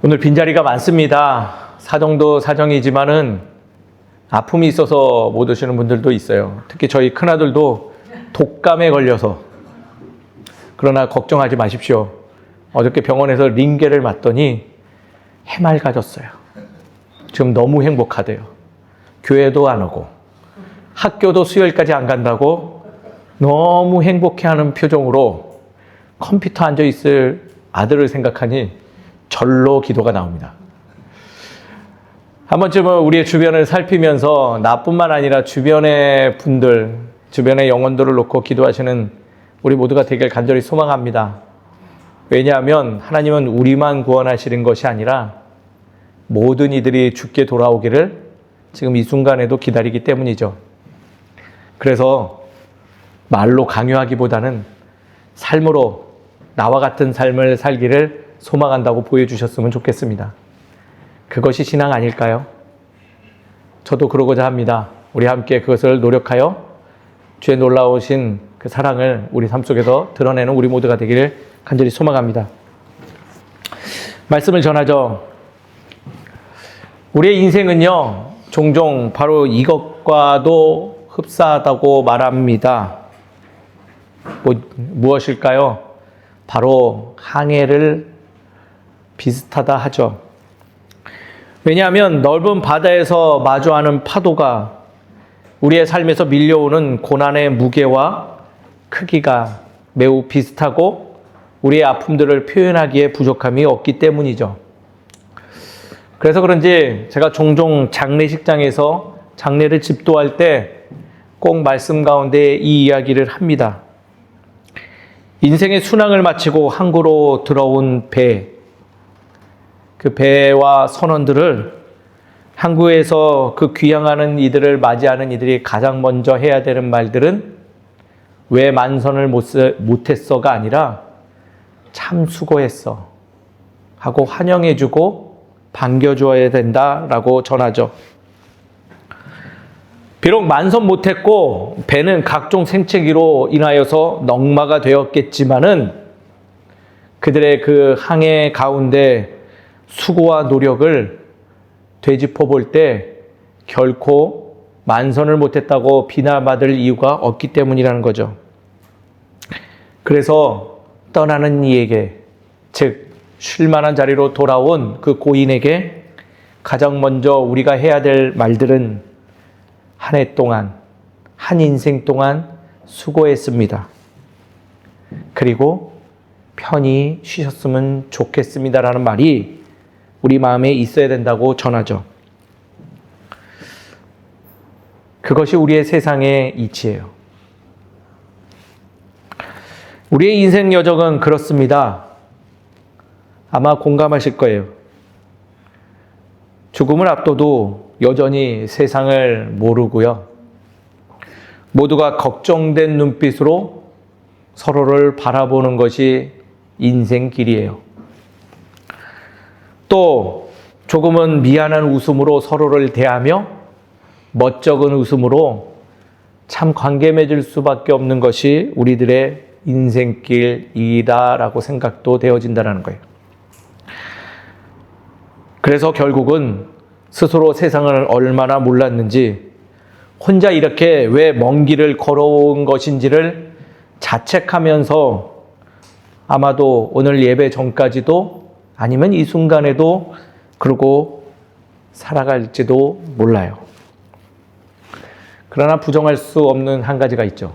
오늘 빈자리가 많습니다. 사정도 사정이지만은 아픔이 있어서 못 오시는 분들도 있어요. 특히 저희 큰아들도 독감에 걸려서. 그러나 걱정하지 마십시오. 어저께 병원에서 링게를 맞더니 해맑아졌어요. 지금 너무 행복하대요. 교회도 안 오고 학교도 수요일까지 안 간다고 너무 행복해하는 표정으로 컴퓨터 앉아있을 아들을 생각하니 절로 기도가 나옵니다. 한 번쯤은 우리의 주변을 살피면서 나뿐만 아니라 주변의 분들, 주변의 영혼들을 놓고 기도하시는 우리 모두가 되길 간절히 소망합니다. 왜냐하면 하나님은 우리만 구원하시는 것이 아니라 모든 이들이 죽게 돌아오기를 지금 이 순간에도 기다리기 때문이죠. 그래서 말로 강요하기보다는 삶으로 나와 같은 삶을 살기를 소망한다고 보여주셨으면 좋겠습니다. 그것이 신앙 아닐까요? 저도 그러고자 합니다. 우리 함께 그것을 노력하여 주의 놀라우신 그 사랑을 우리 삶 속에서 드러내는 우리 모두가 되기를 간절히 소망합니다. 말씀을 전하죠. 우리의 인생은요, 종종 바로 이것과도 흡사하다고 말합니다. 무엇일까요? 바로 항해를 비슷하다 하죠. 왜냐하면 넓은 바다에서 마주하는 파도가 우리의 삶에서 밀려오는 고난의 무게와 크기가 매우 비슷하고 우리의 아픔들을 표현하기에 부족함이 없기 때문이죠. 그래서 그런지 제가 종종 장례식장에서 장례를 집도할 때 꼭 말씀 가운데 이 이야기를 합니다. 인생의 순항을 마치고 항구로 들어온 배, 그 배와 선원들을 항구에서 그 귀향하는 이들을 맞이하는 이들이 가장 먼저 해야 되는 말들은 왜 만선을 못했어가 아니라 참 수고했어 하고 환영해주고 반겨주어야 된다라고 전하죠. 비록 만선 못했고 배는 각종 생채기로 인하여서 넉마가 되었겠지만은 그들의 그 항해 가운데 수고와 노력을 되짚어 볼 때 결코 만선을 못했다고 비난받을 이유가 없기 때문이라는 거죠. 그래서 떠나는 이에게, 즉 쉴만한 자리로 돌아온 그 고인에게 가장 먼저 우리가 해야 될 말들은 한 해 동안, 한 인생 동안 수고했습니다. 그리고 편히 쉬셨으면 좋겠습니다라는 말이 우리 마음에 있어야 된다고 전하죠. 그것이 우리의 세상의 이치예요. 우리의 인생 여정은 그렇습니다. 아마 공감하실 거예요. 죽음을 앞둬도 여전히 세상을 모르고요. 모두가 걱정된 눈빛으로 서로를 바라보는 것이 인생길이에요. 또 조금은 미안한 웃음으로 서로를 대하며 멋쩍은 웃음으로 참 관계 맺을 수밖에 없는 것이 우리들의 인생길이다라고 생각도 되어진다는 거예요. 그래서 결국은 스스로 세상을 얼마나 몰랐는지 혼자 이렇게 왜 먼 길을 걸어온 것인지를 자책하면서 아마도 오늘 예배 전까지도 아니면 이 순간에도 그러고 살아갈지도 몰라요. 그러나 부정할 수 없는 한 가지가 있죠.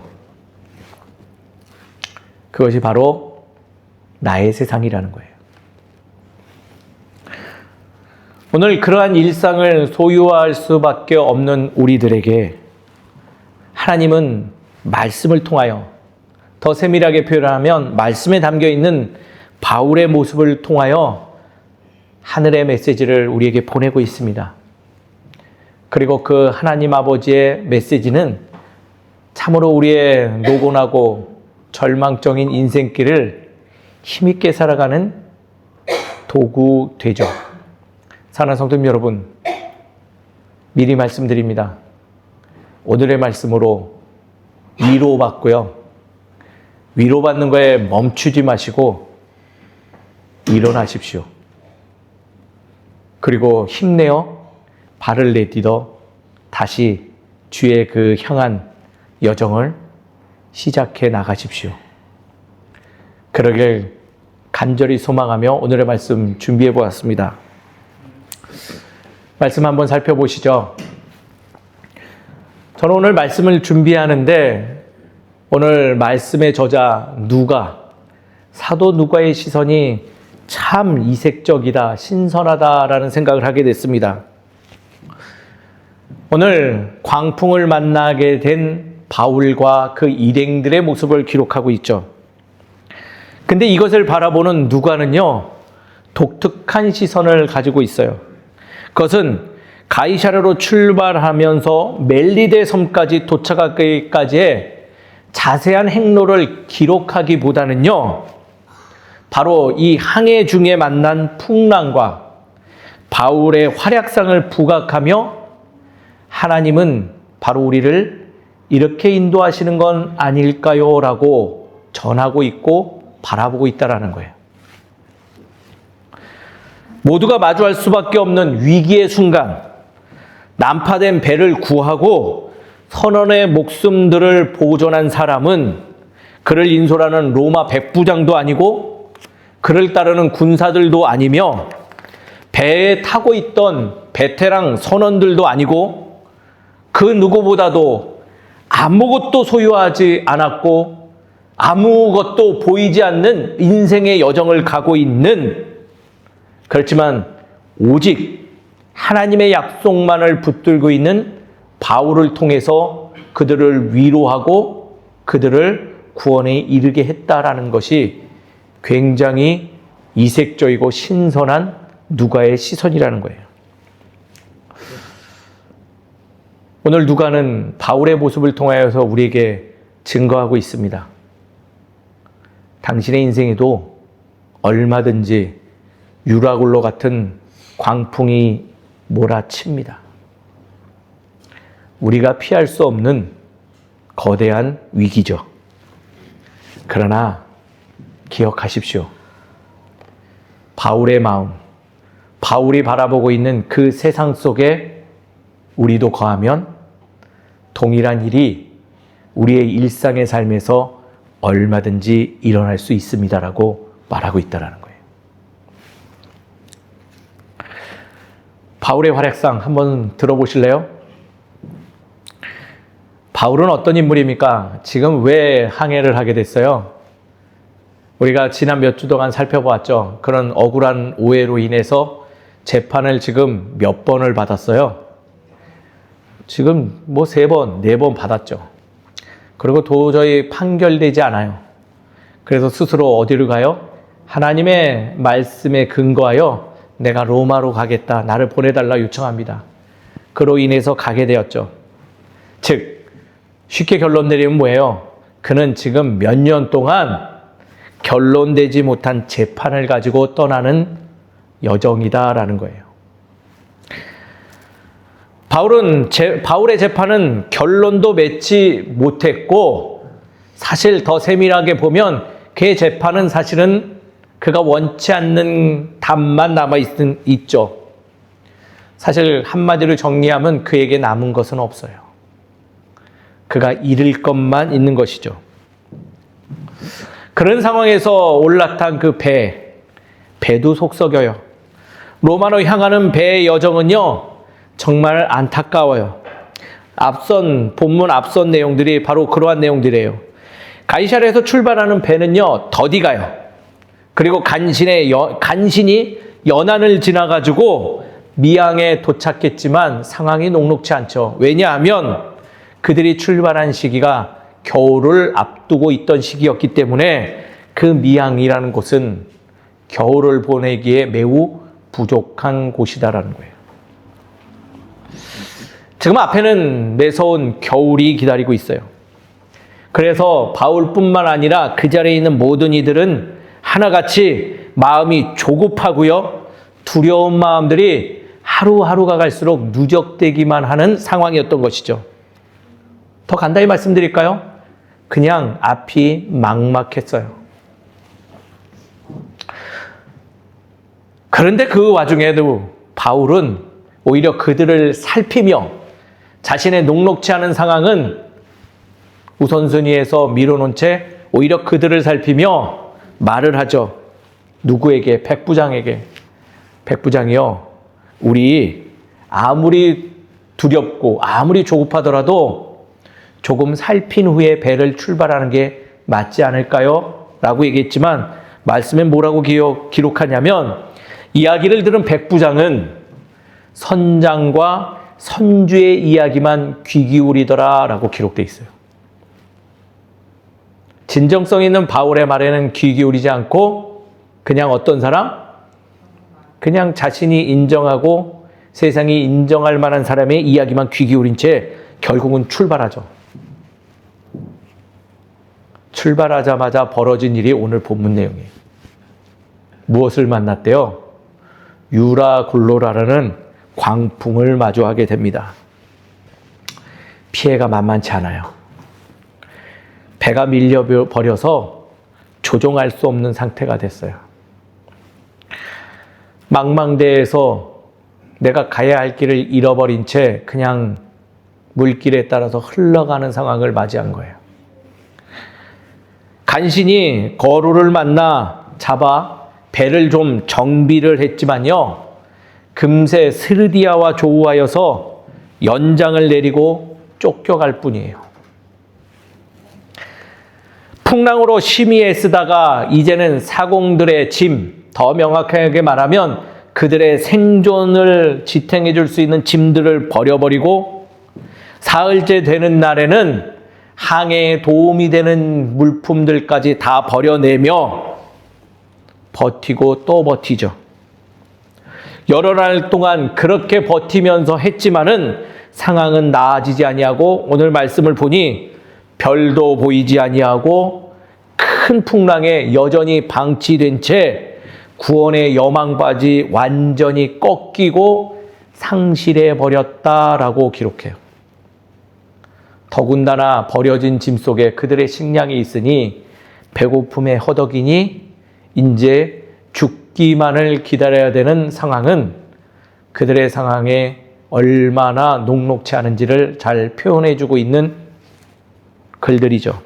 그것이 바로 나의 세상이라는 거예요. 오늘 그러한 일상을 소유할 수밖에 없는 우리들에게 하나님은 말씀을 통하여, 더 세밀하게 표현하면 말씀에 담겨있는 바울의 모습을 통하여 하늘의 메시지를 우리에게 보내고 있습니다. 그리고 그 하나님 아버지의 메시지는 참으로 우리의 노곤하고 절망적인 인생길을 힘있게 살아가는 도구 되죠. 사랑하는 성도님 여러분, 미리 말씀드립니다. 오늘의 말씀으로 위로받고요. 위로받는 거에 멈추지 마시고 일어나십시오. 그리고 힘내어 발을 내딛어 다시 주의 그 향한 여정을 시작해 나가십시오. 그러길 간절히 소망하며 오늘의 말씀 준비해 보았습니다. 말씀 한번 살펴보시죠. 저는 오늘 말씀을 준비하는데 오늘 말씀의 저자 사도 누가의 시선이 참 이색적이다, 신선하다라는 생각을 하게 됐습니다. 오늘 광풍을 만나게 된 바울과 그 일행들의 모습을 기록하고 있죠. 근데 이것을 바라보는 누가는요, 독특한 시선을 가지고 있어요. 그것은 가이사랴로 출발하면서 멜리데 섬까지 도착하기까지의 자세한 행로를 기록하기보다는요, 바로 이 항해 중에 만난 풍랑과 바울의 활약상을 부각하며 하나님은 바로 우리를 이렇게 인도하시는 건 아닐까요? 라고 전하고 있고 바라보고 있다는 거예요. 모두가 마주할 수밖에 없는 위기의 순간, 난파된 배를 구하고 선원의 목숨들을 보존한 사람은 그를 인솔하는 로마 백부장도 아니고 그를 따르는 군사들도 아니며 배에 타고 있던 베테랑 선원들도 아니고 그 누구보다도 아무것도 소유하지 않았고 아무것도 보이지 않는 인생의 여정을 가고 있는, 그렇지만 오직 하나님의 약속만을 붙들고 있는 바울을 통해서 그들을 위로하고 그들을 구원에 이르게 했다라는 것이 굉장히 이색적이고 신선한 누가의 시선이라는 거예요. 오늘 누가는 바울의 모습을 통하여서 우리에게 증거하고 있습니다. 당신의 인생에도 얼마든지 유라굴로 같은 광풍이 몰아칩니다. 우리가 피할 수 없는 거대한 위기죠. 그러나 기억하십시오. 바울의 마음, 바울이 바라보고 있는 그 세상 속에 우리도 거하면 동일한 일이 우리의 일상의 삶에서 얼마든지 일어날 수 있습니다라고 말하고 있다는 거예요. 바울의 활약상 한번 들어보실래요? 바울은 어떤 인물입니까? 지금 왜 항해를 하게 됐어요? 우리가 지난 몇 주 동안 살펴보았죠. 그런 억울한 오해로 인해서 재판을 지금 몇 번을 받았어요. 지금 뭐 3번, 4번 받았죠. 그리고 도저히 판결되지 않아요. 그래서 스스로 어디로 가요? 하나님의 말씀에 근거하여 내가 로마로 가겠다, 나를 보내달라 요청합니다. 그로 인해서 가게 되었죠. 즉 쉽게 결론 내리면 뭐예요? 그는 지금 몇 년 동안 결론되지 못한 재판을 가지고 떠나는 여정이다라는 거예요. 바울의 재판은 결론도 맺지 못했고, 사실 더 세밀하게 보면 그의 재판은 사실은 그가 원치 않는 답만 남아있죠. 사실 한마디로 정리하면 그에게 남은 것은 없어요. 그가 잃을 것만 있는 것이죠. 그런 상황에서 올라탄 그 배도 속썩여요. 로마로 향하는 배의 여정은요, 정말 안타까워요. 본문 앞선 내용들이 바로 그러한 내용들이에요. 가이사랴에서 출발하는 배는요, 더디 가요. 그리고 간신히 연안을 지나가지고 미항에 도착했지만 상황이 녹록지 않죠. 왜냐하면 그들이 출발한 시기가 겨울을 앞두고 있던 시기였기 때문에 그 미항이라는 곳은 겨울을 보내기에 매우 부족한 곳이다라는 거예요. 지금 앞에는 매서운 겨울이 기다리고 있어요. 그래서 바울뿐만 아니라 그 자리에 있는 모든 이들은 하나같이 마음이 조급하고요, 두려운 마음들이 하루하루가 갈수록 누적되기만 하는 상황이었던 것이죠. 더 간단히 말씀드릴까요? 그냥 앞이 막막했어요. 그런데 그 와중에도 바울은 오히려 그들을 살피며 자신의 녹록지 않은 상황은 우선순위에서 밀어놓은 채 오히려 그들을 살피며 말을 하죠. 누구에게? 백부장에게. 백부장이요, 우리 아무리 두렵고 아무리 조급하더라도 조금 살핀 후에 배를 출발하는 게 맞지 않을까요? 라고 얘기했지만 말씀에 뭐라고 기록하냐면, 이야기를 들은 백부장은 선장과 선주의 이야기만 귀 기울이더라 라고 기록되어 있어요. 진정성 있는 바울의 말에는 귀 기울이지 않고 그냥 어떤 사람? 그냥 자신이 인정하고 세상이 인정할 만한 사람의 이야기만 귀 기울인 채 결국은 출발하죠. 출발하자마자 벌어진 일이 오늘 본문 내용이에요. 무엇을 만났대요? 유라굴로라라는 광풍을 마주하게 됩니다. 피해가 만만치 않아요. 배가 밀려버려서 조종할 수 없는 상태가 됐어요. 망망대해에서 내가 가야 할 길을 잃어버린 채 그냥 물길에 따라서 흘러가는 상황을 맞이한 거예요. 간신히 거루를 만나 잡아 배를 좀 정비를 했지만요, 금세 스르디아와 조우하여서 연장을 내리고 쫓겨갈 뿐이에요. 풍랑으로 심히 애쓰다가 이제는 사공들의 짐, 더 명확하게 말하면 그들의 생존을 지탱해 줄 수 있는 짐들을 버려버리고 사흘째 되는 날에는 항해에 도움이 되는 물품들까지 다 버려내며 버티고 또 버티죠. 여러 날 동안 그렇게 버티면서 했지만은 상황은 나아지지 아니하고, 오늘 말씀을 보니 별도 보이지 아니하고 큰 풍랑에 여전히 방치된 채 구원의 여망까지 완전히 꺾이고 상실해 버렸다라고 기록해요. 더군다나 버려진 짐 속에 그들의 식량이 있으니 배고픔에 허덕이니 이제 죽기만을 기다려야 되는 상황은 그들의 상황에 얼마나 녹록치 않은지를 잘 표현해주고 있는 글들이죠.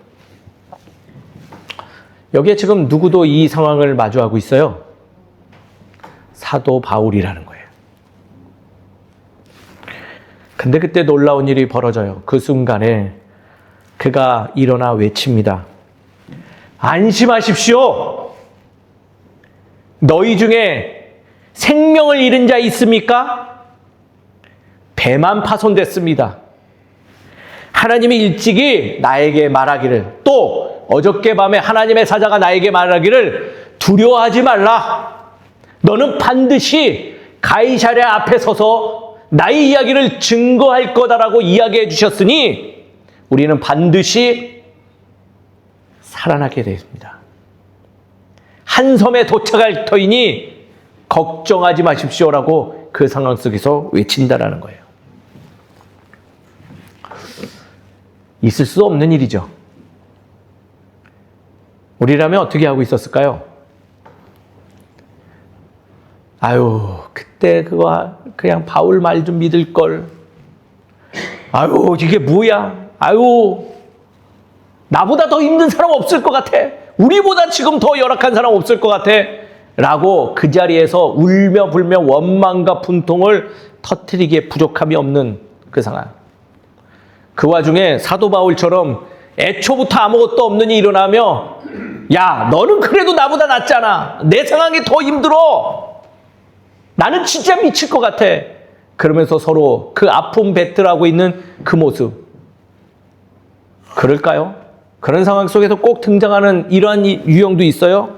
여기에 지금 누구도 이 상황을 마주하고 있어요. 사도 바울이라는 거예요. 근데 그때 놀라운 일이 벌어져요. 그 순간에 그가 일어나 외칩니다. 안심하십시오. 너희 중에 생명을 잃은 자 있습니까? 배만 파손됐습니다. 하나님이 일찍이 나에게 말하기를, 또 어저께 밤에 하나님의 사자가 나에게 말하기를, 두려워하지 말라. 너는 반드시 가이사랴 앞에 서서 나의 이야기를 증거할 거다라고 이야기해 주셨으니 우리는 반드시 살아나게 되었습니다. 한 섬에 도착할 터이니 걱정하지 마십시오라고 그 상황 속에서 외친다라는 거예요. 있을 수 없는 일이죠. 우리라면 어떻게 하고 있었을까요? 아유, 그때 그거 그냥 바울 말 좀 믿을 걸. 아유, 이게 뭐야? 아유, 나보다 더 힘든 사람 없을 것 같아. 우리보다 지금 더 열악한 사람 없을 것 같아. 라고 그 자리에서 울며 불며 원망과 분통을 터뜨리기에 부족함이 없는 그 상황. 그 와중에 사도 바울처럼 애초부터 아무것도 없는 일이 일어나며, 야, 너는 그래도 나보다 낫잖아. 내 상황이 더 힘들어. 나는 진짜 미칠 것 같아. 그러면서 서로 그 아픔 배틀하고 있는 그 모습. 그럴까요? 그런 상황 속에서 꼭 등장하는 이러한 유형도 있어요.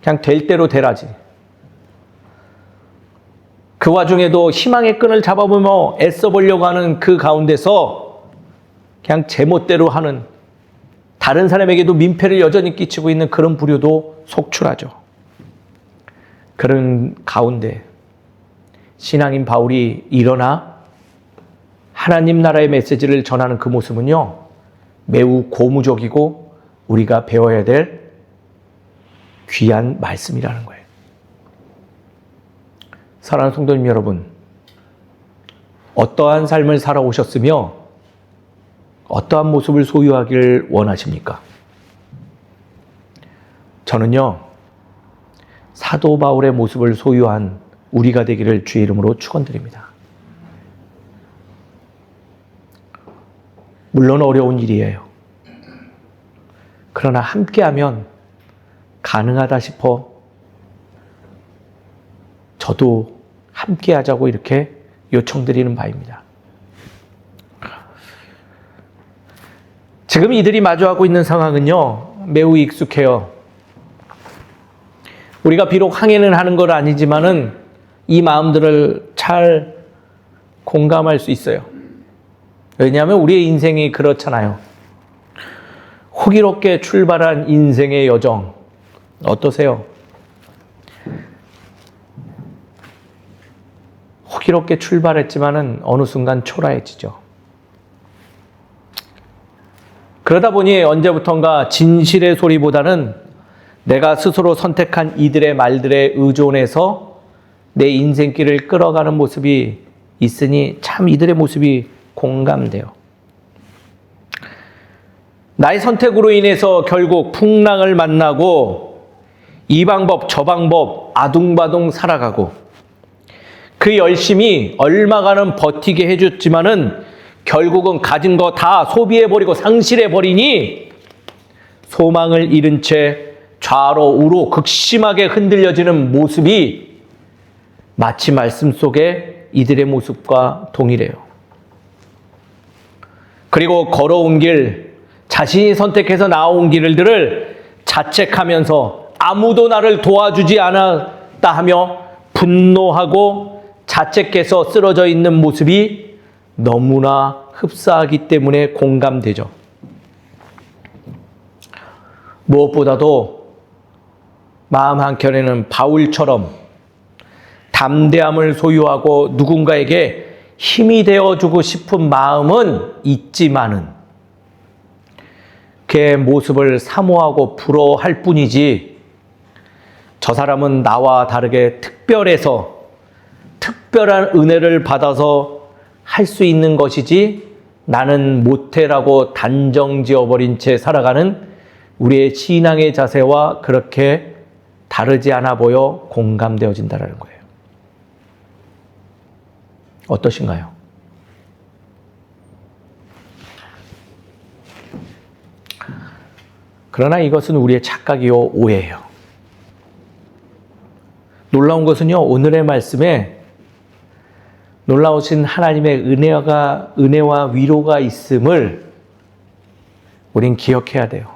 그냥 될 대로 되라지. 그 와중에도 희망의 끈을 잡아보며 애써보려고 하는 그 가운데서 그냥 제멋대로 하는, 다른 사람에게도 민폐를 여전히 끼치고 있는 그런 부류도 속출하죠. 그런 가운데 신앙인 바울이 일어나 하나님 나라의 메시지를 전하는 그 모습은요, 매우 고무적이고 우리가 배워야 될 귀한 말씀이라는 거예요. 사랑하는 성도님 여러분, 어떠한 삶을 살아오셨으며 어떠한 모습을 소유하길 원하십니까? 저는요, 사도 바울의 모습을 소유한 우리가 되기를 주의 이름으로 축원드립니다. 물론 어려운 일이에요. 그러나 함께하면 가능하다 싶어 저도 함께하자고 이렇게 요청드리는 바입니다. 지금 이들이 마주하고 있는 상황은요, 매우 익숙해요. 우리가 비록 항해는 하는 건 아니지만은 이 마음들을 잘 공감할 수 있어요. 왜냐하면 우리의 인생이 그렇잖아요. 호기롭게 출발한 인생의 여정 어떠세요? 호기롭게 출발했지만은 어느 순간 초라해지죠. 그러다 보니 언제부턴가 진실의 소리보다는 내가 스스로 선택한 이들의 말들에 의존해서 내 인생길을 끌어가는 모습이 있으니 참 이들의 모습이 공감돼요. 나의 선택으로 인해서 결국 풍랑을 만나고 이 방법 저 방법 아둥바둥 살아가고 그 열심히 얼마간은 버티게 해줬지만은 결국은 가진 거 다 소비해버리고 상실해버리니 소망을 잃은 채 좌로 우로 극심하게 흔들려지는 모습이 마치 말씀 속에 이들의 모습과 동일해요. 그리고 걸어온 길, 자신이 선택해서 나온 길들을 자책하면서 아무도 나를 도와주지 않았다 하며 분노하고 자책해서 쓰러져 있는 모습이 너무나 흡사하기 때문에 공감되죠. 무엇보다도 마음 한켠에는 바울처럼 담대함을 소유하고 누군가에게 힘이 되어주고 싶은 마음은 있지만은 그의 모습을 사모하고 부러워할 뿐이지 저 사람은 나와 다르게 특별해서 특별한 은혜를 받아서 할 수 있는 것이지 나는 못해라고 단정 지어버린 채 살아가는 우리의 신앙의 자세와 그렇게 다르지 않아 보여 공감되어진다는 거예요. 어떠신가요? 그러나 이것은 우리의 착각이요 오해예요. 놀라운 것은요, 오늘의 말씀에 놀라우신 하나님의 은혜와 위로가 있음을 우린 기억해야 돼요.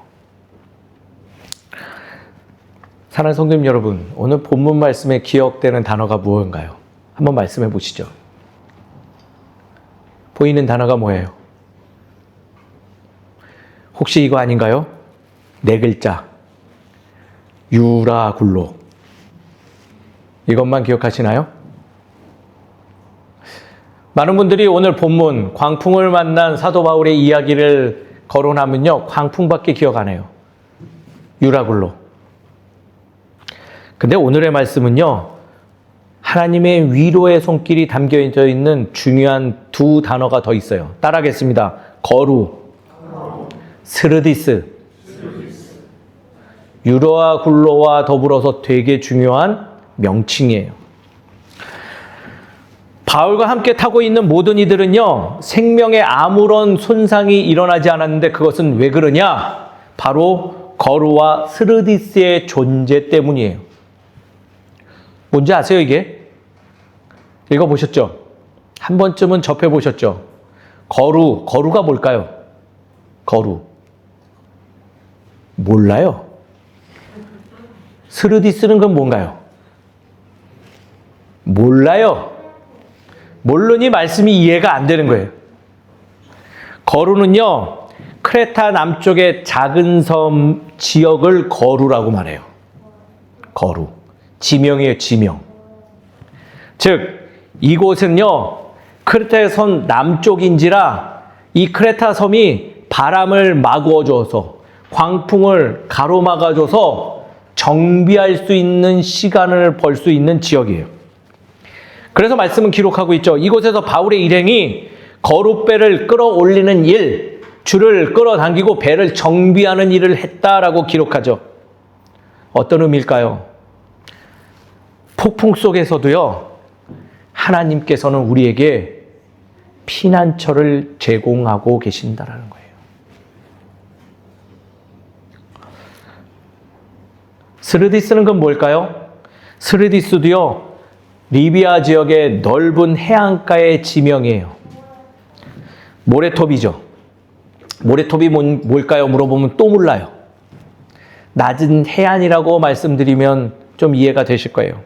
사랑하는 성도님 여러분, 오늘 본문 말씀에 기억되는 단어가 무엇인가요? 한번 말씀해 보시죠. 보이는 단어가 뭐예요? 혹시 이거 아닌가요? 네 글자. 유라굴로. 이것만 기억하시나요? 많은 분들이 오늘 본문 광풍을 만난 사도 바울의 이야기를 거론하면요, 광풍밖에 기억 안 해요. 유라굴로. 근데 오늘의 말씀은요, 하나님의 위로의 손길이 담겨져 있는 중요한 두 단어가 더 있어요. 따라하겠습니다. 거루, 스르디스. 유로와 굴로와 더불어서 되게 중요한 명칭이에요. 바울과 함께 타고 있는 모든 이들은요, 생명에 아무런 손상이 일어나지 않았는데 그것은 왜 그러냐? 바로 거루와 스르디스의 존재 때문이에요. 뭔지 아세요, 이게? 읽어보셨죠? 한 번쯤은 접해보셨죠? 거루가 뭘까요? 거루. 몰라요. 스르디스는 그럼 뭔가요? 몰라요. 모르니 말씀이 이해가 안 되는 거예요. 거루는요, 크레타 남쪽의 작은 섬 지역을 거루라고 말해요. 거루. 지명이에요, 지명. 즉, 이곳은요, 크레타의 섬 남쪽인지라 이 크레타 섬이 바람을 막아줘서 광풍을 가로막아줘서 정비할 수 있는 시간을 벌 수 있는 지역이에요. 그래서 말씀은 기록하고 있죠. 이곳에서 바울의 일행이 거룻배를 끌어올리는 일, 줄을 끌어당기고 배를 정비하는 일을 했다라고 기록하죠. 어떤 의미일까요? 폭풍 속에서도요, 하나님께서는 우리에게 피난처를 제공하고 계신다라는 거예요. 스르디스는 그건 뭘까요? 스르디스도요, 리비아 지역의 넓은 해안가의 지명이에요. 모래톱이죠. 모래톱이 뭘까요? 물어보면 또 몰라요. 낮은 해안이라고 말씀드리면 좀 이해가 되실 거예요.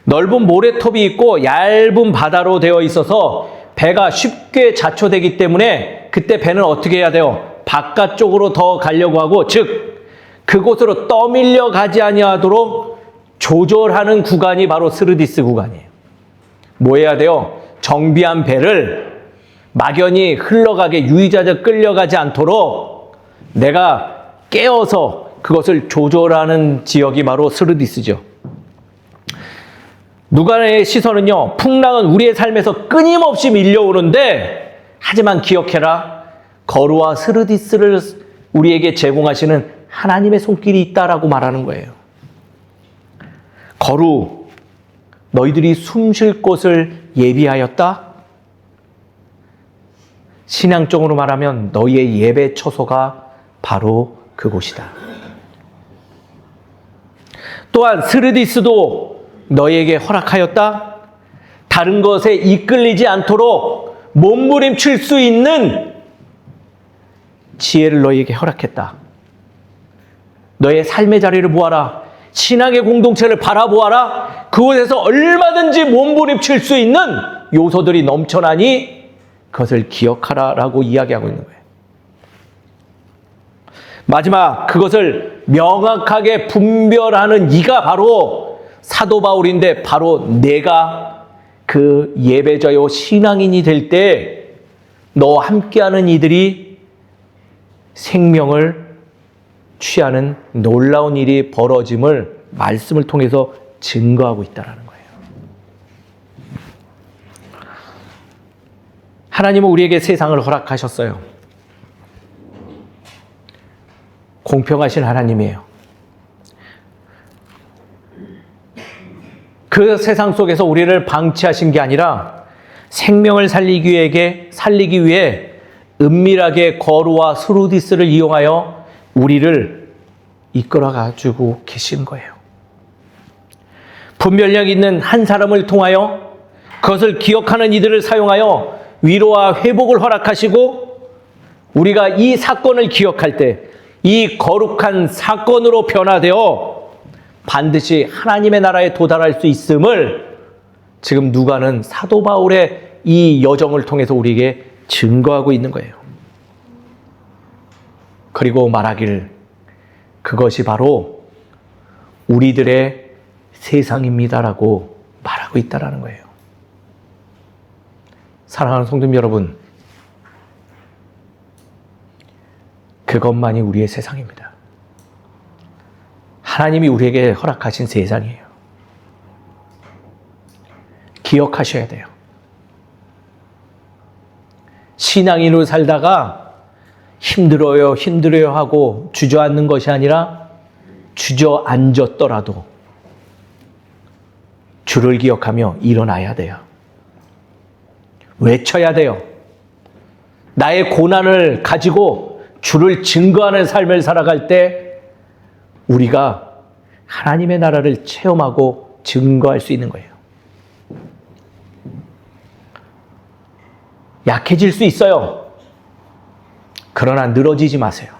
넓은 모래톱이 있고 얇은 바다로 되어 있어서 배가 쉽게 자초되기 때문에 그때 배는 어떻게 해야 돼요? 바깥쪽으로 더 가려고 하고, 즉 그곳으로 떠밀려 가지 아니하도록 조절하는 구간이 바로 스르디스 구간이에요. 뭐 해야 돼요? 정비한 배를 막연히 흘러가게 유의자적 끌려가지 않도록 내가 깨어서 그것을 조절하는 지역이 바로 스르디스죠. 누가의 시선은요, 풍랑은 우리의 삶에서 끊임없이 밀려오는데, 하지만 기억해라, 거루와 스르디스를 우리에게 제공하시는 하나님의 손길이 있다라고 말하는 거예요. 거루, 너희들이 숨 쉴 곳을 예비하였다? 신앙적으로 말하면 너희의 예배 처소가 바로 그곳이다. 또한 스르디스도 너희에게 허락하였다? 다른 것에 이끌리지 않도록 몸부림칠 수 있는 지혜를 너희에게 허락했다. 너의 삶의 자리를 보아라. 신앙의 공동체를 바라보아라. 그곳에서 얼마든지 몸부림칠 수 있는 요소들이 넘쳐나니 그것을 기억하라 라고 이야기하고 있는 거예요. 마지막, 그것을 명확하게 분별하는 이가 바로 사도 바울인데, 바로 내가 그 예배자요 신앙인이 될 때 너와 함께하는 이들이 생명을 취하는 놀라운 일이 벌어짐을 말씀을 통해서 증거하고 있다는 거예요. 하나님은 우리에게 세상을 허락하셨어요. 공평하신 하나님이에요. 그 세상 속에서 우리를 방치하신 게 아니라 생명을 살리기 위해 은밀하게 거루와 스르디스를 이용하여 우리를 이끌어 가지고 계신 거예요. 분별력 있는 한 사람을 통하여 그것을 기억하는 이들을 사용하여 위로와 회복을 허락하시고, 우리가 이 사건을 기억할 때 이 거룩한 사건으로 변화되어 반드시 하나님의 나라에 도달할 수 있음을 지금 누가는 사도 바울의 이 여정을 통해서 우리에게 증거하고 있는 거예요. 그리고 말하기를, 그것이 바로 우리들의 세상입니다라고 말하고 있다라는 거예요. 사랑하는 성도님 여러분, 그것만이 우리의 세상입니다. 하나님이 우리에게 허락하신 세상이에요. 기억하셔야 돼요. 신앙인으로 살다가 힘들어요 하고 주저앉는 것이 아니라, 주저앉았더라도 주를 기억하며 일어나야 돼요. 외쳐야 돼요. 나의 고난을 가지고 주를 증거하는 삶을 살아갈 때 우리가 하나님의 나라를 체험하고 증거할 수 있는 거예요. 약해질 수 있어요. 그러나 늘어지지 마세요.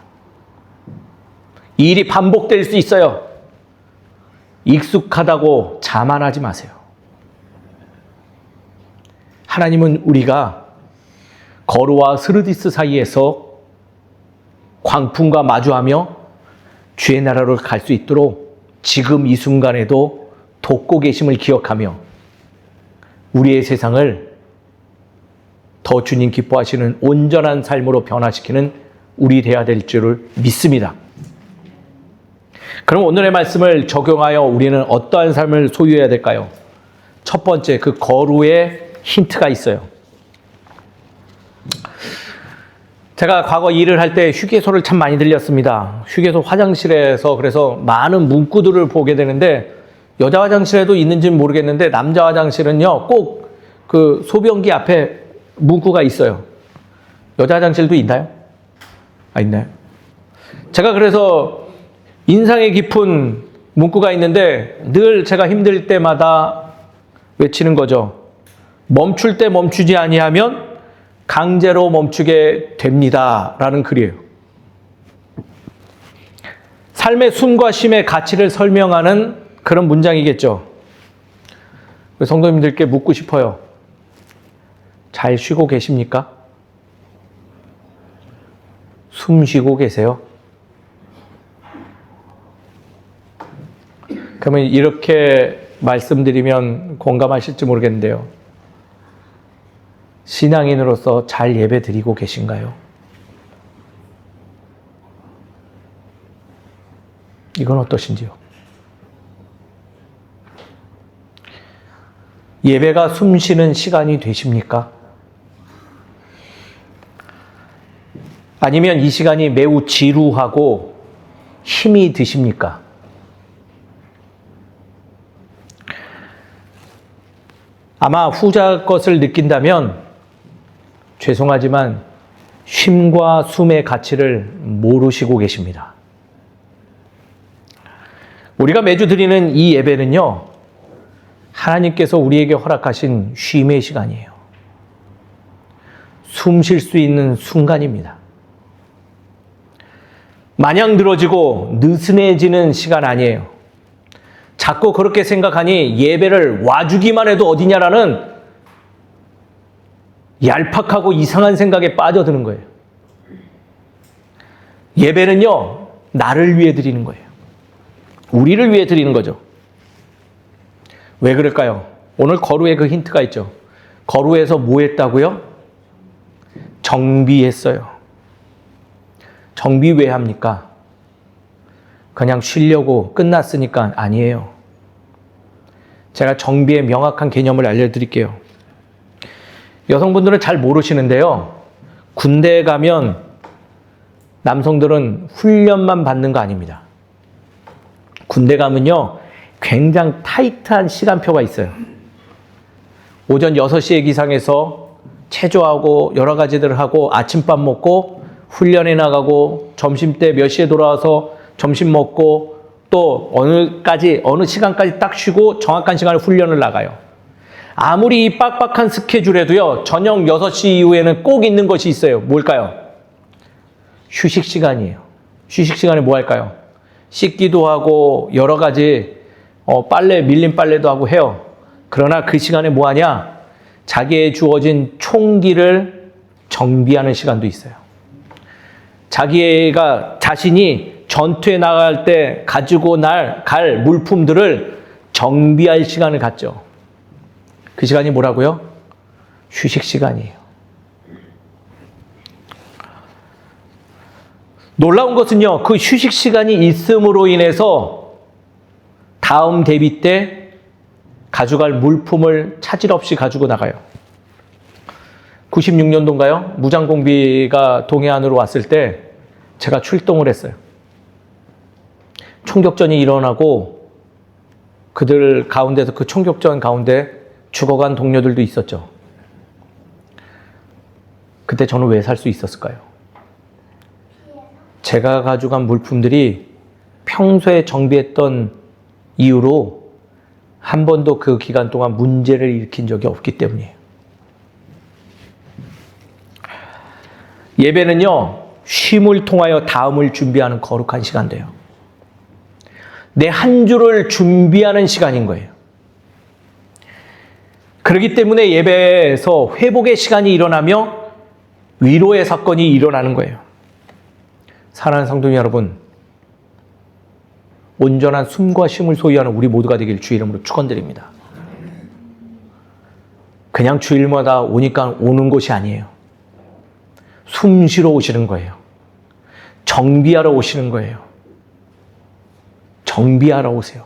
이 일이 반복될 수 있어요. 익숙하다고 자만하지 마세요. 하나님은 우리가 거루와 스르디스 사이에서 광풍과 마주하며 주의 나라로 갈 수 있도록 지금 이 순간에도 돕고 계심을 기억하며 우리의 세상을 더 주님 기뻐하시는 온전한 삶으로 변화시키는 우리 되어야 될 줄을 믿습니다. 그럼 오늘의 말씀을 적용하여 우리는 어떠한 삶을 소유해야 될까요? 첫 번째, 그 거루에 힌트가 있어요. 제가 과거 일을 할 때 휴게소를 참 많이 들렸습니다. 휴게소 화장실에서 그래서 많은 문구들을 보게 되는데, 여자 화장실에도 있는지는 모르겠는데 남자 화장실은요 꼭 그 소변기 앞에 문구가 있어요. 여자 화장실도 있나요? 있나요? 제가 그래서 인상이 깊은 문구가 있는데 늘 제가 힘들 때마다 외치는 거죠. 멈출 때 멈추지 아니하면 강제로 멈추게 됩니다. 라는 글이에요. 삶의 숨과 쉼의 가치를 설명하는 그런 문장이겠죠. 성도님들께 묻고 싶어요. 잘 쉬고 계십니까? 숨 쉬고 계세요? 그러면 이렇게 말씀드리면 공감하실지 모르겠는데요. 신앙인으로서 잘 예배 드리고 계신가요? 이건 어떠신지요? 예배가 숨 쉬는 시간이 되십니까? 아니면 이 시간이 매우 지루하고 힘이 드십니까? 아마 후자 것을 느낀다면 죄송하지만 쉼과 숨의 가치를 모르시고 계십니다. 우리가 매주 드리는 이 예배는요, 하나님께서 우리에게 허락하신 쉼의 시간이에요. 숨 쉴 수 있는 순간입니다. 마냥 늘어지고 느슨해지는 시간 아니에요. 자꾸 그렇게 생각하니 예배를 와주기만 해도 어디냐라는 얄팍하고 이상한 생각에 빠져드는 거예요. 예배는요, 나를 위해 드리는 거예요. 우리를 위해 드리는 거죠. 왜 그럴까요? 오늘 거루에 그 힌트가 있죠. 거루에서 뭐 했다고요? 정비했어요. 정비 왜 합니까? 그냥 쉬려고 끝났으니까 아니에요. 제가 정비의 명확한 개념을 알려드릴게요. 여성분들은 잘 모르시는데요. 군대에 가면 남성들은 훈련만 받는 거 아닙니다. 군대 가면요, 굉장히 타이트한 시간표가 있어요. 오전 6시에 기상해서 체조하고 여러 가지들을 하고 아침밥 먹고 훈련에 나가고 점심때 몇 시에 돌아와서 점심 먹고 또 어느 시간까지 딱 쉬고 정확한 시간에 훈련을 나가요. 아무리 이 빡빡한 스케줄에도요, 저녁 6시 이후에는 꼭 있는 것이 있어요. 뭘까요? 휴식 시간이에요. 휴식 시간에 뭐 할까요? 씻기도 하고 여러 가지 밀린 빨래도 하고 해요. 그러나 그 시간에 뭐 하냐? 자기의 주어진 총기를 정비하는 시간도 있어요. 자신이 전투에 나갈 때 가지고 갈 물품들을 정비할 시간을 갖죠. 그 시간이 뭐라고요? 휴식 시간이에요. 놀라운 것은요, 그 휴식 시간이 있음으로 인해서 다음 대비 때 가져갈 물품을 차질 없이 가지고 나가요. 96년도인가요? 무장공비가 동해안으로 왔을 때 제가 출동을 했어요. 총격전이 일어나고 그들 가운데서 그 총격전 가운데 죽어간 동료들도 있었죠. 그때 저는 왜 살 수 있었을까요? 제가 가져간 물품들이 평소에 정비했던 이유로 한 번도 그 기간 동안 문제를 일으킨 적이 없기 때문이에요. 예배는요, 쉼을 통하여 다음을 준비하는 거룩한 시간이에요. 내 한 주를 준비하는 시간인 거예요. 그렇기 때문에 예배에서 회복의 시간이 일어나며 위로의 사건이 일어나는 거예요. 사랑하는 성도 여러분, 온전한 숨과 쉼을 소유하는 우리 모두가 되길 주의 이름으로 축원드립니다. 그냥 주일마다 오니까 오는 것이 아니에요. 숨 쉬러 오시는 거예요. 정비하러 오시는 거예요. 정비하러 오세요.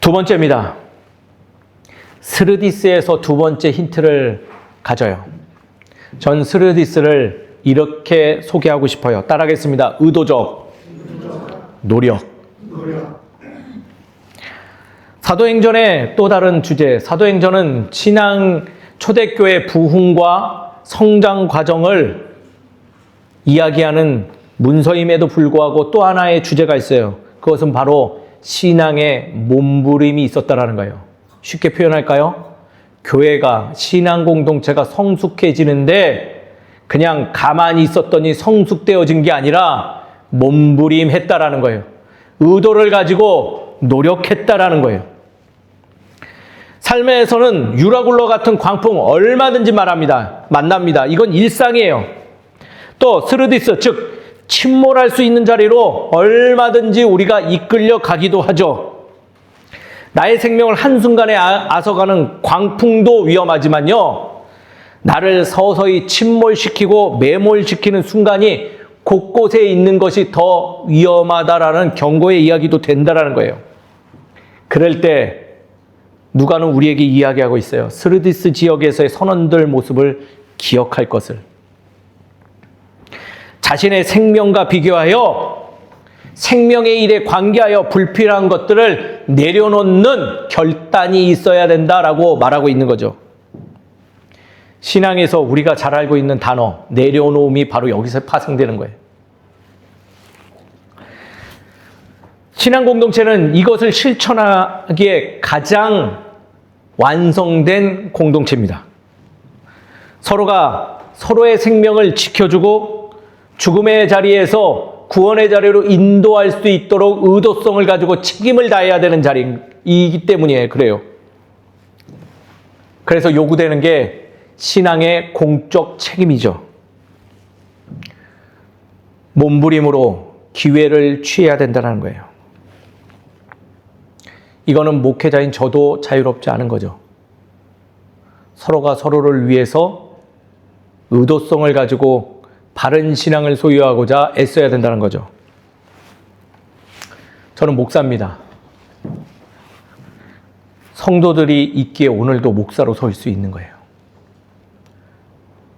두 번째입니다. 스르디스에서 두 번째 힌트를 가져요. 전 스르디스를 이렇게 소개하고 싶어요. 따라하겠습니다. 의도적, 노력. 사도행전의 또 다른 주제, 사도행전은 신앙 초대교회 부흥과 성장 과정을 이야기하는 문서임에도 불구하고 또 하나의 주제가 있어요. 그것은 바로 신앙의 몸부림이 있었다라는 거예요. 쉽게 표현할까요? 교회가, 신앙 공동체가 성숙해지는데 그냥 가만히 있었더니 성숙되어진 게 아니라 몸부림했다라는 거예요. 의도를 가지고 노력했다라는 거예요. 삶에서는 유라굴로 같은 광풍 얼마든지 만납니다. 이건 일상이에요. 또 스르디스, 즉 침몰할 수 있는 자리로 얼마든지 우리가 이끌려 가기도 하죠. 나의 생명을 한순간에 앗아가는 광풍도 위험하지만요, 나를 서서히 침몰시키고 매몰시키는 순간이 곳곳에 있는 것이 더 위험하다라는 경고의 이야기도 된다라는 거예요. 그럴 때 누가는 우리에게 이야기하고 있어요. 스르디스 지역에서의 선원들 모습을 기억할 것을. 자신의 생명과 비교하여 생명의 일에 관계하여 불필요한 것들을 내려놓는 결단이 있어야 된다라고 말하고 있는 거죠. 신앙에서 우리가 잘 알고 있는 단어, 내려놓음이 바로 여기서 파생되는 거예요. 신앙 공동체는 이것을 실천하기에 가장 완성된 공동체입니다. 서로가 서로의 생명을 지켜주고 죽음의 자리에서 구원의 자리로 인도할 수 있도록 의도성을 가지고 책임을 다해야 되는 자리이기 때문이에요. 그래요. 그래서 요구되는 게 신앙의 공적 책임이죠. 몸부림으로 기회를 취해야 된다는 거예요. 이거는 목회자인 저도 자유롭지 않은 거죠. 서로가 서로를 위해서 의도성을 가지고 바른 신앙을 소유하고자 애써야 된다는 거죠. 저는 목사입니다. 성도들이 있기에 오늘도 목사로 설 수 있는 거예요.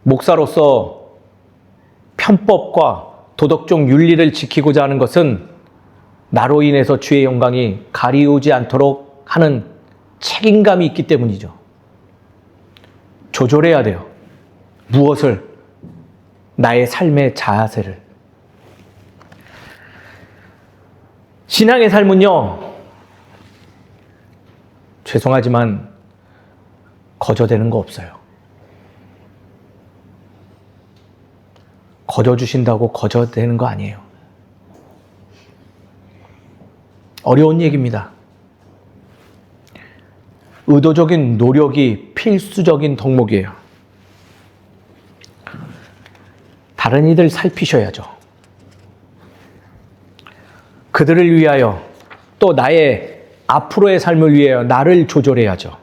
목사로서 편법과 도덕적 윤리를 지키고자 하는 것은 나로 인해서 주의 영광이 가리우지 않도록 하는 책임감이 있기 때문이죠. 조절해야 돼요. 무엇을? 나의 삶의 자세를. 신앙의 삶은요, 죄송하지만 거저되는 거 없어요. 거저주신다고 거저되는 거 아니에요. 어려운 얘기입니다. 의도적인 노력이 필수적인 덕목이에요. 다른 이들 살피셔야죠. 그들을 위하여 또 나의 앞으로의 삶을 위하여 나를 조절해야죠.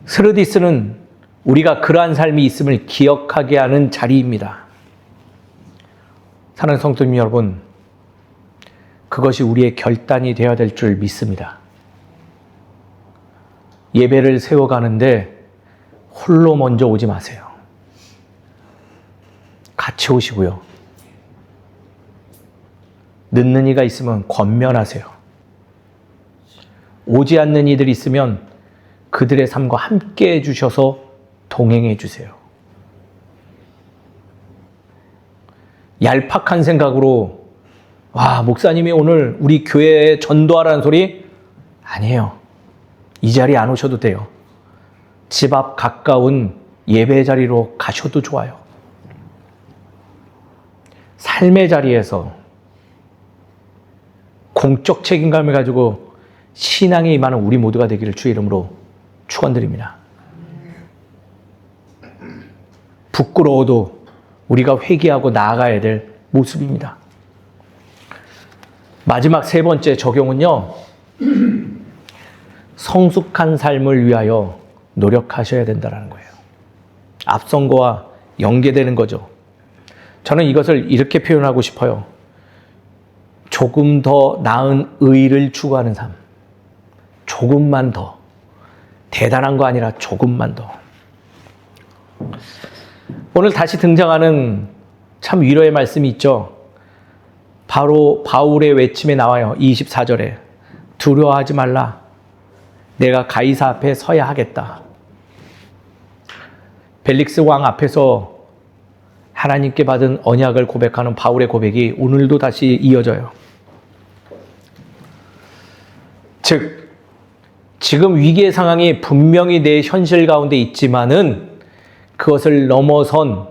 스르디스는 우리가 그러한 삶이 있음을 기억하게 하는 자리입니다. 사랑하는 성도님 여러분, 그것이 우리의 결단이 되어야 될 줄 믿습니다. 예배를 세워가는데 홀로 먼저 오지 마세요. 같이 오시고요. 늦는 이가 있으면 권면하세요. 오지 않는 이들이 있으면 그들의 삶과 함께 해주셔서 동행해 주세요. 얄팍한 생각으로 와, 목사님이 오늘 우리 교회에 전도하라는 소리? 아니에요. 이 자리에 안 오셔도 돼요. 집 앞 가까운 예배 자리로 가셔도 좋아요. 삶의 자리에서 공적 책임감을 가지고 신앙에 임하는 우리 모두가 되기를 주의 이름으로 축원드립니다. 부끄러워도 우리가 회개하고 나아가야 될 모습입니다. 마지막 세 번째 적용은요, 성숙한 삶을 위하여 노력하셔야 된다는 거예요. 앞선 거와 연계되는 거죠. 저는 이것을 이렇게 표현하고 싶어요. 조금 더 나은 의를 추구하는 삶. 조금만 더. 대단한 거 아니라 조금만 더. 오늘 다시 등장하는 참 위로의 말씀이 있죠. 바로 바울의 외침에 나와요. 24절에. 두려워하지 말라. 내가 가이사 앞에 서야 하겠다. 벨릭스 왕 앞에서 하나님께 받은 언약을 고백하는 바울의 고백이 오늘도 다시 이어져요. 즉, 지금 위기의 상황이 분명히 내 현실 가운데 있지만은 그것을 넘어선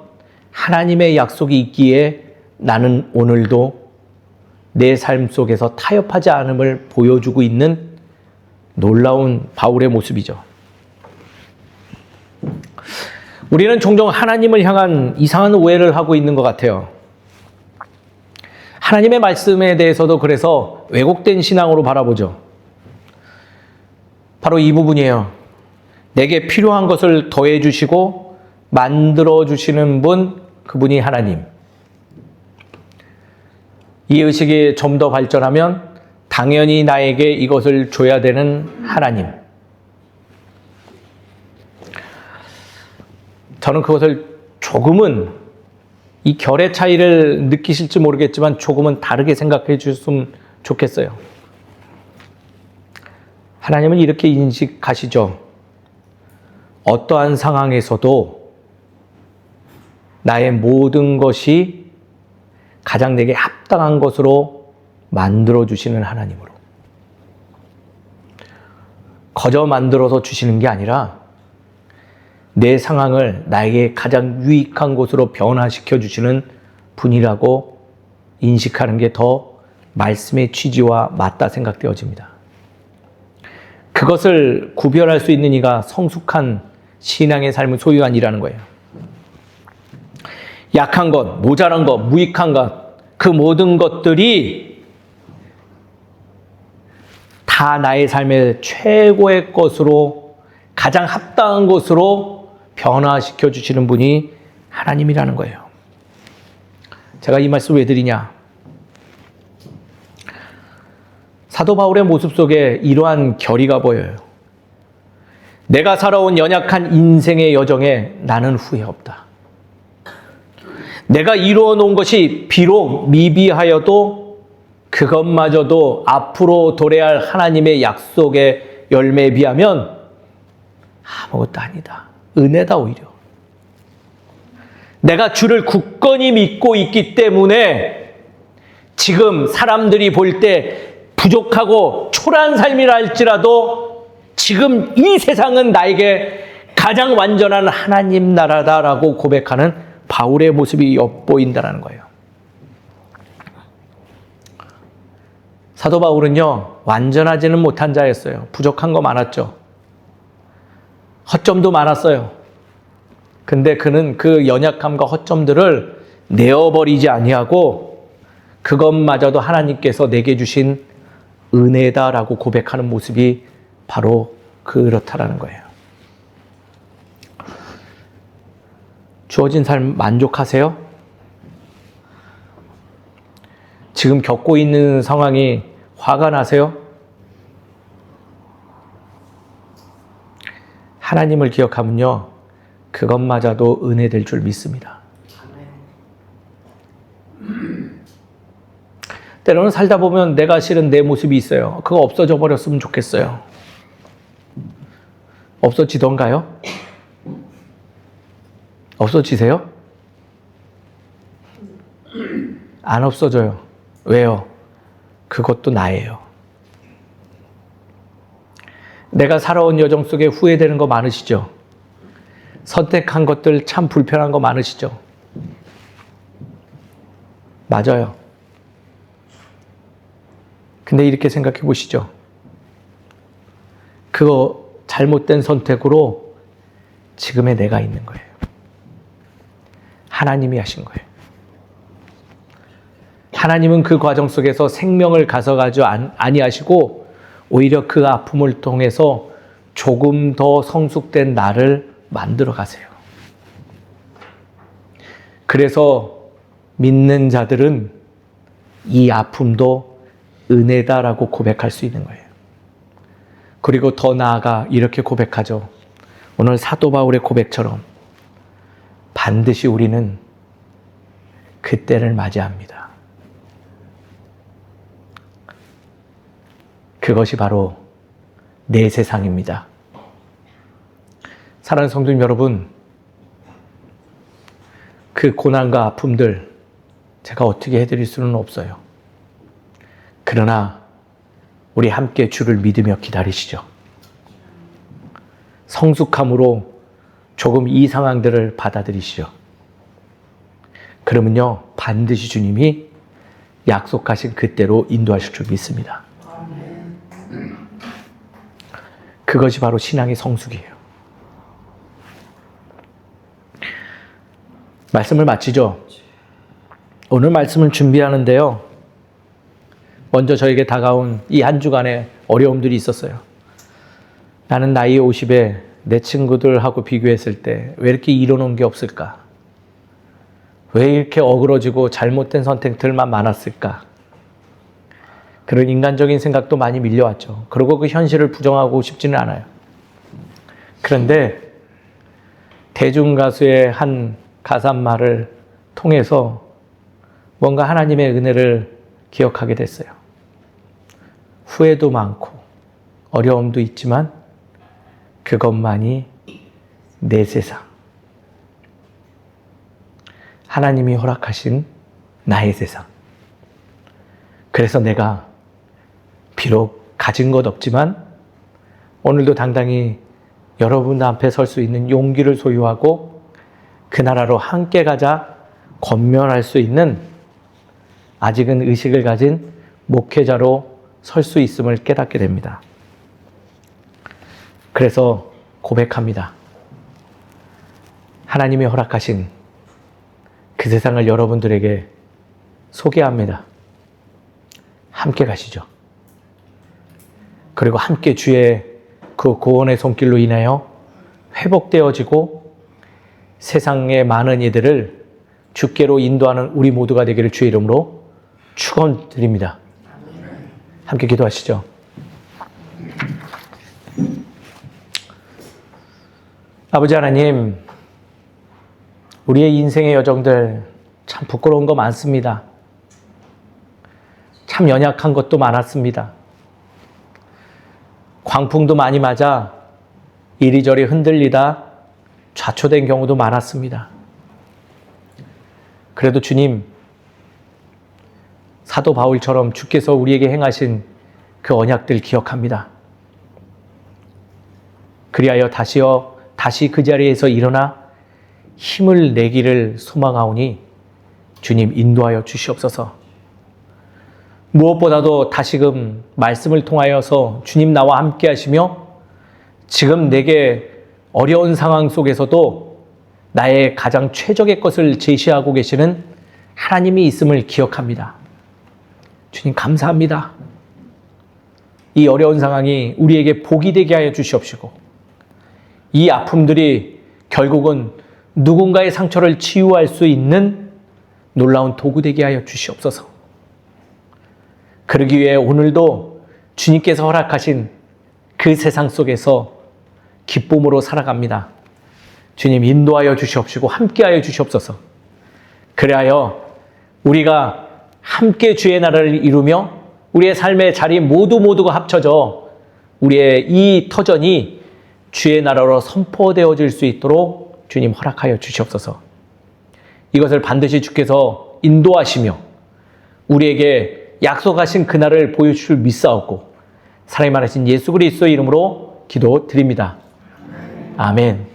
하나님의 약속이 있기에 나는 오늘도 내 삶 속에서 타협하지 않음을 보여주고 있는 놀라운 바울의 모습이죠. 우리는 종종 하나님을 향한 이상한 오해를 하고 있는 것 같아요. 하나님의 말씀에 대해서도 그래서 왜곡된 신앙으로 바라보죠. 바로 이 부분이에요. 내게 필요한 것을 더해 주시고 만들어 주시는 분, 그분이 하나님. 이 의식이 좀 더 발전하면 당연히 나에게 이것을 줘야 되는 하나님. 저는 그것을 조금은 이 결의 차이를 느끼실지 모르겠지만 조금은 다르게 생각해 주셨으면 좋겠어요. 하나님은 이렇게 인식하시죠. 어떠한 상황에서도 나의 모든 것이 가장 내게 합당한 것으로 만들어주시는 하나님으로. 거저 만들어서 주시는 게 아니라 내 상황을 나에게 가장 유익한 곳으로 변화시켜 주시는 분이라고 인식하는 게 더 말씀의 취지와 맞다 생각되어집니다. 그것을 구별할 수 있는 이가 성숙한 신앙의 삶을 소유한 이라는 거예요. 약한 것, 모자란 것, 무익한 것, 그 모든 것들이 다 나의 삶의 최고의 것으로, 가장 합당한 것으로 변화시켜 주시는 분이 하나님이라는 거예요. 제가 이 말씀을 왜 드리냐? 사도 바울의 모습 속에 이러한 결의가 보여요. 내가 살아온 연약한 인생의 여정에 나는 후회 없다. 내가 이루어 놓은 것이 비록 미비하여도 그것마저도 앞으로 도래할 하나님의 약속의 열매에 비하면 아무것도 아니다. 은혜다 오히려. 내가 주를 굳건히 믿고 있기 때문에 지금 사람들이 볼 때 부족하고 초라한 삶이라 할지라도 지금 이 세상은 나에게 가장 완전한 하나님 나라다라고 고백하는 바울의 모습이 엿보인다는 거예요. 사도 바울은요, 완전하지는 못한 자였어요. 부족한 거 많았죠. 허점도 많았어요. 근데 그는 그 연약함과 허점들을 내어버리지 아니하고 그것마저도 하나님께서 내게 주신 은혜다라고 고백하는 모습이 바로 그렇다라는 거예요. 주어진 삶 만족하세요? 지금 겪고 있는 상황이 화가 나세요? 하나님을 기억하면요, 그것마저도 은혜될 줄 믿습니다. 때로는 살다 보면 내가 싫은 내 모습이 있어요. 그거 없어져 버렸으면 좋겠어요. 없어지던가요? 없어지세요? 안 없어져요. 왜요? 그것도 나예요. 내가 살아온 여정 속에 후회되는 거 많으시죠? 선택한 것들 참 불편한 거 많으시죠? 맞아요. 근데 이렇게 생각해 보시죠. 그거 잘못된 선택으로 지금의 내가 있는 거예요. 하나님이 하신 거예요. 하나님은 그 과정 속에서 생명을 가져가지 아니하시고 오히려 그 아픔을 통해서 조금 더 성숙된 나를 만들어 가세요. 그래서 믿는 자들은 이 아픔도 은혜다라고 고백할 수 있는 거예요. 그리고 더 나아가 이렇게 고백하죠. 오늘 사도 바울의 고백처럼 반드시 우리는 그때를 맞이합니다. 그것이 바로 내 세상입니다. 사랑하는 성도님 여러분, 그 고난과 아픔들 제가 어떻게 해드릴 수는 없어요. 그러나 우리 함께 주를 믿으며 기다리시죠. 성숙함으로 조금 이 상황들을 받아들이시죠. 그러면요, 반드시 주님이 약속하신 그때로 인도하실 줄 믿습니다. 그것이 바로 신앙의 성숙이에요. 말씀을 마치죠. 오늘 말씀을 준비하는데요, 먼저 저에게 다가온 이 한 주간의 어려움들이 있었어요. 나는 나이 50에 내 친구들하고 비교했을 때 왜 이렇게 이뤄놓은 게 없을까? 왜 이렇게 어그러지고 잘못된 선택들만 많았을까? 그런 인간적인 생각도 많이 밀려왔죠. 그리고 그 현실을 부정하고 싶지는 않아요. 그런데 대중가수의 한 가사말을 통해서 뭔가 하나님의 은혜를 기억하게 됐어요. 후회도 많고 어려움도 있지만 그것만이 내 세상. 하나님이 허락하신 나의 세상. 그래서 내가 비록 가진 것 없지만 오늘도 당당히 여러분 앞에 설 수 있는 용기를 소유하고 그 나라로 함께 가자 권면할 수 있는 아직은 의식을 가진 목회자로 설 수 있음을 깨닫게 됩니다. 그래서 고백합니다. 하나님이 허락하신 그 세상을 여러분들에게 소개합니다. 함께 가시죠. 그리고 함께 주의 그 구원의 손길로 인하여 회복되어지고 세상의 많은 이들을 주께로 인도하는 우리 모두가 되기를 주의 이름으로 축원드립니다. 함께 기도하시죠. 아버지 하나님, 우리의 인생의 여정들 참 부끄러운 거 많습니다. 참 연약한 것도 많았습니다. 광풍도 많이 맞아 이리저리 흔들리다 좌초된 경우도 많았습니다. 그래도 주님, 사도 바울처럼 주께서 우리에게 행하신 그 언약들 기억합니다. 그리하여 다시 그 자리에서 일어나 힘을 내기를 소망하오니 주님 인도하여 주시옵소서. 무엇보다도 다시금 말씀을 통하여서 주님 나와 함께 하시며 지금 내게 어려운 상황 속에서도 나의 가장 최적의 것을 제시하고 계시는 하나님이 있음을 기억합니다. 주님 감사합니다. 이 어려운 상황이 우리에게 복이 되게 하여 주시옵시고 이 아픔들이 결국은 누군가의 상처를 치유할 수 있는 놀라운 도구 되게 하여 주시옵소서. 그러기 위해 오늘도 주님께서 허락하신 그 세상 속에서 기쁨으로 살아갑니다. 주님 인도하여 주시옵시고 함께하여 주시옵소서. 그리하여 우리가 함께 주의 나라를 이루며 우리의 삶의 자리 모두가 합쳐져 우리의 이 터전이 주의 나라로 선포되어질 수 있도록 주님 허락하여 주시옵소서. 이것을 반드시 주께서 인도하시며 우리에게 약속하신 그날을 보여주실 믿사옵고 사랑이 많으신 예수 그리스도의 이름으로 기도드립니다. 아멘.